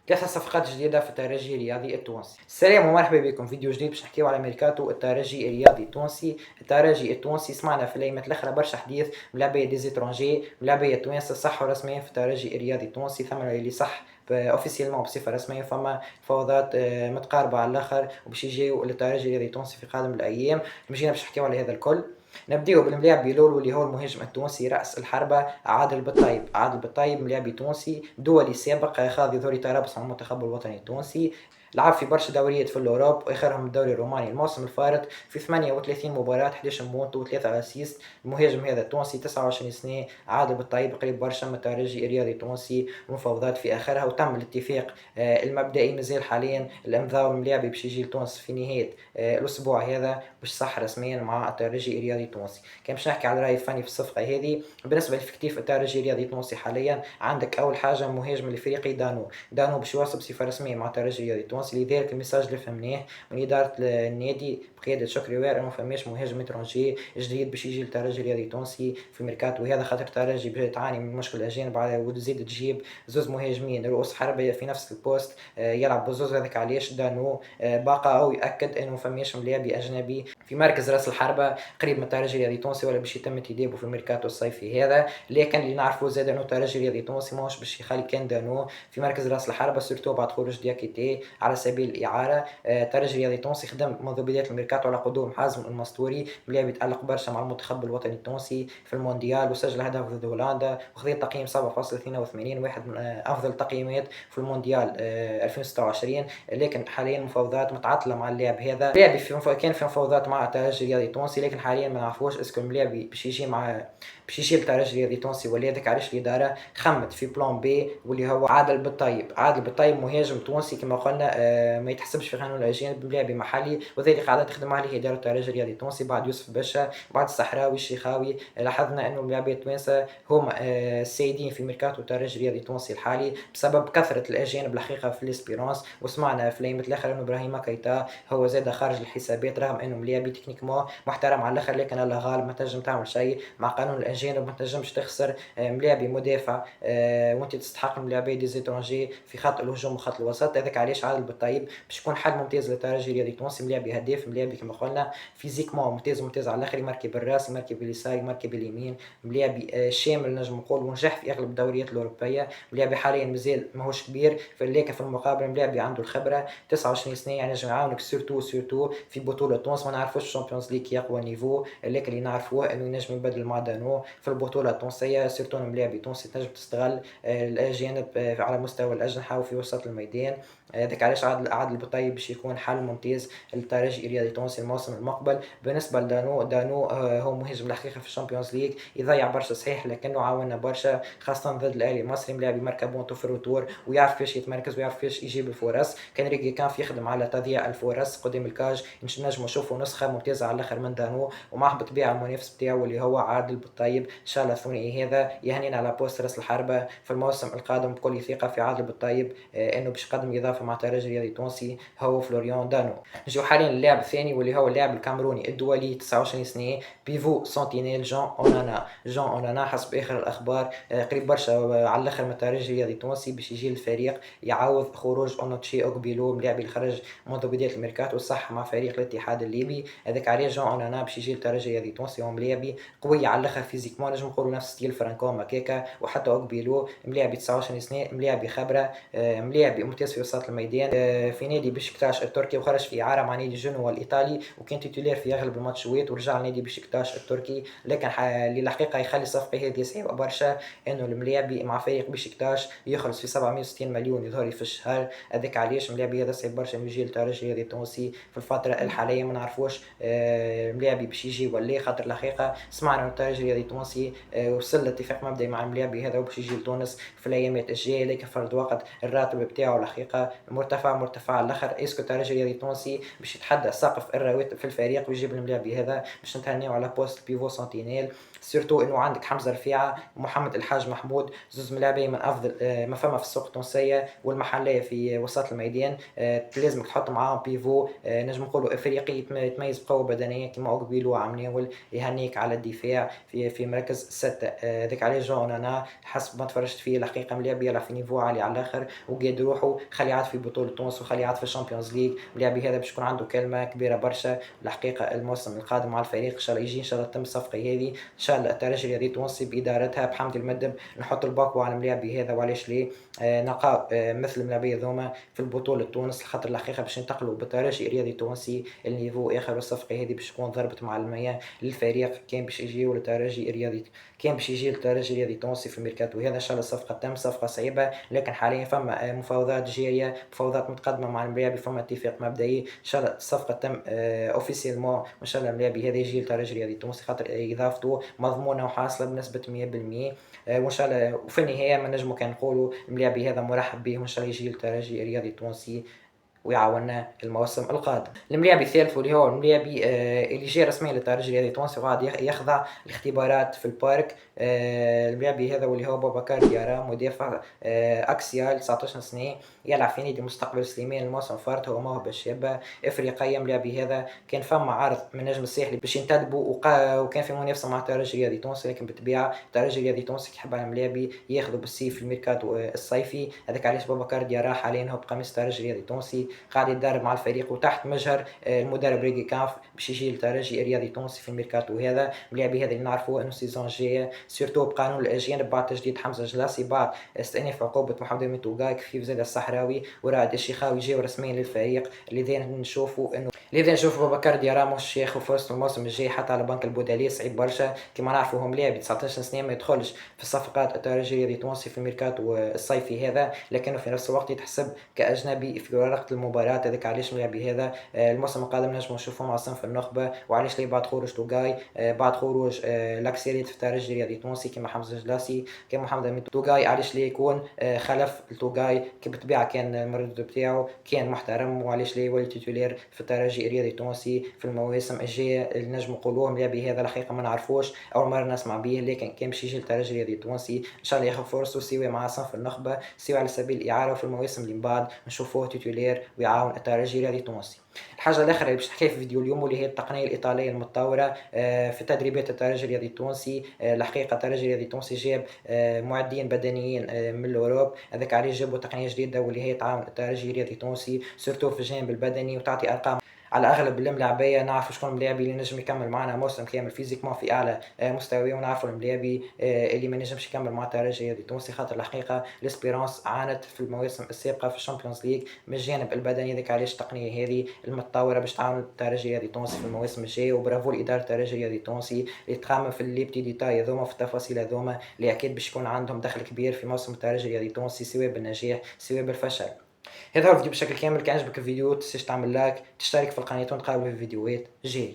3 صفقات جديدة في الترجي الرياضي التونسي. السلام ومرحبا بكم، فيديو جديد باش نحكيو على ميركاتو الترجي الرياضي التونسي. الترجي التونسي سمعنا في الايامات الاخرى برشا حديث ملاعبية ديزيترونجي، ملاعبية توانسة صحوا رسميا في الترجي الرياضي التونسي، ثم اللي صح اوفيسيلمون بصفه رسميه، فما فوضات متقاربه على الاخر وباش يجيو للترجي الرياضي التونسي في قادم الايام. مشينا باش نحكيو على هذا الكل. نبداو بالملاعب بيلولو اللي هو المهاجم التونسي رأس الحربة عادل بالطيب. عادل بالطيب ملاعبي تونسي دولي سابق، خاض دوري طرابلس مع المنتخب الوطني التونسي، لعب في برشا دوريات في الأوروب واخرهم الدوري الروماني الموسم الفارط في 38 مباراة، 11 بونت و3 اسيست. المهاجم هذا التونسي 29 سنة. عادل بالطيب قريب برشا من الترجي الرياضي التونسي، ومفاوضات في اخرها وتم الاتفاق المبدئي. مازال حاليا الانذار الملاعبي باش يجي لتونس في نهاية الاسبوع هذا باش صح رسميا مع الترجي الرياضي التونسي. كان باش نحكي على الراي الفني في الصفقه هذه. بالنسبه للفكتيف الترجي الرياضي التونسي حاليا، عندك اول حاجه مهاجم الافريقي دانو باش يواصل بصفه رسميه مع الترجي الرياضي التونسي، لذلك الميساج اللي فهمناه من اداره النادي بقياده شكري وائر انه ما فماش مهاجم اترونجي جديد باش يجي للترجي الرياضي التونسي في ميركاتو هذا، خاطر الترجي تعاني من مشكل الاجانب وتزيد تجيب زوز مهاجمين رؤوس حربه في نفس البوست يلعب بزوز. هذاك علاش دانو باقى او ياكد انه ما فماش ملاعبي اجنبي في مركز راس الحربه قريب من الترجي الرياضي التونسي ولا باش يتم انتدابه في الميركاتو الصيفي هذا. لكن اللي نعرفه زاد انه الترجي الرياضي التونسي ماهوش باش يخلي كان دانو في مركز راس الحربه، سورتو بعد خروج دياكيتي على سبيل الاعاره. الترجي الرياضي التونسي خدم منذ بدايه الميركاتو على قدوم حازم المستوري، ملاعب يتالق برشا مع المنتخب الوطني التونسي في المونديال وسجل هدف ضد هولندا وخذ تقييم 7.82، واحد من افضل التقييمات في المونديال 2026. لكن حاليا مفاوضات متعطله مع اللاعب هذا. اللاعب كان في مفاوضات مع الترجي الرياضي التونسي، لكن حاليا ما نعرفوش اسكو الملاعب باش يجي مع باش يجي الترجي الرياضي التونسي ولا. هذاك علاش الاداره خمت في بلان بي واللي هو عادل بالطيب. عادل بالطيب مهاجم تونسي كما قلنا ما يتحسبش في قانون الاجانب، ملاعبي محلي وذلك قاعده تخدم عليه اداره الترجي الرياضي التونسي بعد يوسف باشا بعد الصحراوي الشيخاوي. لاحظنا انه اللاعبين التوانسه هم السيدين في ميركاتو الترجي الرياضي التونسي الحالي بسبب كثره الاجانب الحقيقه في الاسبيرونس. وسمعنا في الايام الاخر انه ابراهيم كايتا هو زاد خارج الحسابات رغم انه ملاعبي تكنيكمون محترم على الاخر، لكن الله غالب ما تنجم تعمل شيء مع قانون الاجانب، ما تنجمش تخسر ملاعبي مدافع وانت تستحق ملاعبي ديزيترونجي في خط الهجوم وخط الوسط. هذاك علاش عادل بالطيب باش يكون حل ممتاز للترجي الرياضي التونسي. ملاعبي هداف، ملاعبي كما قلنا فيزيكمون ممتاز على الاخر، يماركي بالراس يماركي باليسار يماركي باليمين، ملاعبي شامل نجم نقول ونجح في اغلب الدوريات الاوروبيه. ملاعبي حاليا مازال ماهوش كبير لكن في المقابل ملاعبي عنده الخبره 29 سنه، يعني نجم يعاونك سورتو في بطوله تونس. ما نعرفوش الشامبيونز ليغ يقوى نيفو، لكن اللي نعرفوه انه ينجم يبدل مع دانو في البطوله التونسيه، سورتو ملاعبي تونسي تنجم تستغل الاجانب على مستوى الاجنحه وفي وسط الميدان. هذاك علاش عادل بالطيب باش يكون حل ممتاز للترجي الرياضي التونسي الموسم المقبل. بالنسبه لدانو هو مهاجم الحقيقه في الشامبيونز ليغ، يضيع برشا صحيح لكنه عاوننا برشا خاصه ضد الاهلي المصري، ملاعب يماركا بونتو في الروتور ويعرف كيفاش يتمركز ويعرف كيفاش يجيب الفرص. كان ريكي كان يخدم على تضييع الفرص قدام الكاج، نجموا نشوفوا نسخه ممتازه على الاخر من دانو ومعه بالطبيعه المنافس بتاعه اللي هو عادل بالطيب. ان شاء الله الثنائي هذا يهنينا على بوست راس الحربه في الموسم القادم بكل ثقه في عادل بالطيب انه باش يقدم اضافه مع الترجي الرياضي التونسي هو فلوريان دانو. نجيو حاليا للاعب الثاني واللي هو اللاعب الكاميروني الدولي 29 سنه بيفو سنتينيل جون اونانا حسب اخر الاخبار قريب برشا على الاخر من الترجي الرياضي التونسي باش يجي للفريق يعوض خروج اونوتشي اوغبيلو ملاعب اللي خرج منذ بدايه الميركاتو صح مع فريق الاتحاد الليبي. هذاك علاش جون اونانا باش يجي للترجي الرياضي التونسي، هو ملاعبي قوي على الاخر فيزيكمون نجم نقولوا نفس ستيل فرانكو ماكيكا وحتى اوغبيلو، ملاعبي 29 سنه ملاعبي خبره ملاعبي ممتاز في وسط الميدان في نادي بشكتاش التركي وخرج في اعاره مع نادي جنوا الايطالي وكان تيتولير في اغلب الماتشات ورجع لنادي بشكتاش التركي. لكن للحقيقه يخلي الصفقه هذه صعيبه برشا انه الملاعبي مع فريق بشكتاش يخلص في 760 مليون يظهر في الشهر. هذاك علاش الملاعبي هذا صعيب برشا انه يجي للترجي الرياضي التونسي في الفتره الحاليه. ما نعرفوش الملاعبي باش يجي ولا، خاطر الحقيقه سمعنا الترجي الرياضي التونسي وصل لاتفاق مبدئي مع الملاعبي هذا وباش يجي لتونس في الايامات الجايه، لكن فرض وقت الراتب بتاعه الحقيقه مرتفع على الاخر. اسكو الترجي الرياضي التونسي باش يتحدى سقف الرواتب في الفريق ويجيب الملاعبي هذا باش نتهنيو على بوست بيفو سنتينيل. سيرتو انه عندك حمزه رفيعه ومحمد الحاج محمود زوز ملاعبي من افضل ما فما في السوق التونسيه والمحليه في وسط الميدان، لازمك تحط معاهم بيفو نجم نقولوا افريقي يتميز بقوه بدنيه كما اوغبيلو عمل مناول. يهنيك على الدفاع في مركز 6. ذاك علاش جو اونانا حسب ما تفرجت فيه الحقيقه ملاعب يلعب في نيفو عالي على الاخر، وقاد روحه خلي يعاد في بطوله تونس وخلي يعاد في الشامبيونز ليج. ملاعبي هذا باش تكون عنده كلمه كبيره برشا الحقيقه الموسم القادم مع الفريق. ان شاء الله يجي ان شاء الله تم الصفقه هذه ان شاء الله. الترجي الرياضي التونسي بادارتها بحمد المدب نحط الباكو على ملاعبي هذا، وعلاش ليه نلقى مثل الملاعبيه ذوما في البطوله تونس، خاطر الحقيقه باش ننتقلوا بالترجي الرياضي التونسي النيفو اخر. الصفقه هذه باش تكون ضربت مع المياه للفريق، كان باش يجيو للترجي الرياضي، كان باش يجي الترجي الرياضي التونسي في الميركاتو هذا. ان شاء الله الصفقه تم، صفقه صعيبه لكن حاليا فما مفاوضات جاريه، مفاوضات متقدمه مع الملاعبي، فما اتفاق مبدئي. ان شاء الله الصفقه تم اوفيسيلمون، وان شاء الله الملاعبي هذا يجي للترجي الرياضي التونسي خاطر اضافته مضمونه وحاصله بنسبه 100%. وان شاء الله وفي النهايه ما نجمو كان نقولوا الملاعبي هذا مرحب به، وان شاء الله يجي للترجي الرياضي التونسي ويعاوننا الموسم القادم. الملاعبي الثالث واللي هو الملاعبي اللي جاء رسميا للترجي الرياضي التونسي وقاعد يخضع الاختبارات في البارك. الملاعبي هذا واللي هو بوبكار ديارة، مدافع اكسيال 19 سنه، يلعب في نادي مستقبل سليمان الموسم فارت، هو موهبه شابه افريقيه. الملاعبي هذا كان فما عرض من نجم الساحلي باش ينتدبوا وكان في منافسه مع الترجي الرياضي التونسي، لكن بالطبيعه الترجي الرياضي التونسي كيحب على الملاعبي ياخذوا بالسيف في الميركاتو الصيفي. هذاك علاش بوبكار ديارة حاليا هو بقميص الترجي الرياضي التونسي قاعد يتدرب مع الفريق وتحت مجهر المدرب ريغي كانف باش يجي للترجي الرياضي التونسي في الميركاتو هذا. ملاعبي هذا اللي نعرفوه انه السيزون الجايه سيرتو بقانون الاجانب بعد تجديد حمزه جلاسي، بعد استئناف عقوبه محمد ميتوغاي كيف زاد الصحراوي ورائد الشيخاوي جاوا رسميا للفريق. لذا نشوفوا انه بوبكار ديارة مش ياخذ فرصته الموسم الجاي حتى على بنك البدلاء، صعيب برشا. كما نعرفوا هم لاعب 19 سنه ما يدخلش في صفقات الترجي الرياضي التونسي في الميركاتو الصيفي هذا، لكنه في نفس الوقت يتحسب كاجنبي في ورقه المباراه. هذاك علاش ملاعبي هذا الموسم القادم نجموا نشوفهم على صنف النخبه. وعلاش لي بعد خروج توغاي بعد خروج لاكسيريت في الترجي الرياضي التونسي كما حمزه جلاسي كما محمد توغاي، علاش لي يكون خلف توغاي كي بالطبيعه كان المردود بتاعه كان محترم، وعلاش لي ولي تيتولير في الترجي الرياضي التونسي في المواسم الجايه اللي نجم نقولوه. ملاعبي هذا الحقيقه ما نعرفوش اول مره نسمع به، لكن كان باش يجي الترجي الرياضي التونسي ان شاء الله ياخذ فرصته سواء مع صنف النخبه سواء على سبيل الاعاره، وفي المواسم اللي من بعد نشوفوه تيتولير ويعاون الترجي الرياضي التونسي. الحاجه الاخرى اللي باش نحكيها في فيديو اليوم واللي هي التقنيه الايطاليه المتطوره في تدريبات الترجي الرياضي التونسي. الحقيقه الترجي الرياضي التونسي جاب معدين بدنيين من الاوروب، هذاك علاش جابوا تقنيه جديده واللي هي تعاون الترجي الرياضي التونسي سورتو في الجانب البدني، وتعطي ارقام على اغلب الملاعبيه. نعرف شكون الملاعبي اللي نجم يكمل معنا موسم كامل فيزيكمون في اعلى مستوى، ونعرفوا الملاعبي اللي ما نجمش يكمل مع الترجي الرياضي التونسي خاطر الحقيقه ليسبيرونس عانت في المواسم السابقه في الشامبيونز ليج من الجانب البدني. ذاك علاش التقنيه هذه المتطوره باش تعاون الترجي الرياضي التونسي في المواسم الجايه. وبرافو لاداره الترجي الرياضي التونسي اللي تخمم في لي بتي ديتاي هذوما في التفاصيل هذوما اللي اكيد باش يكون عندهم دخل كبير في موسم الترجي الرياضي التونسي سواء بالنجاح سواء بالفشل. هذا هو الفيديو بشكل كامل. كان عجبك الفيديو تنساش تعمل لايك تشترك في القناه ونتقابلوا في فيديوهات جايه.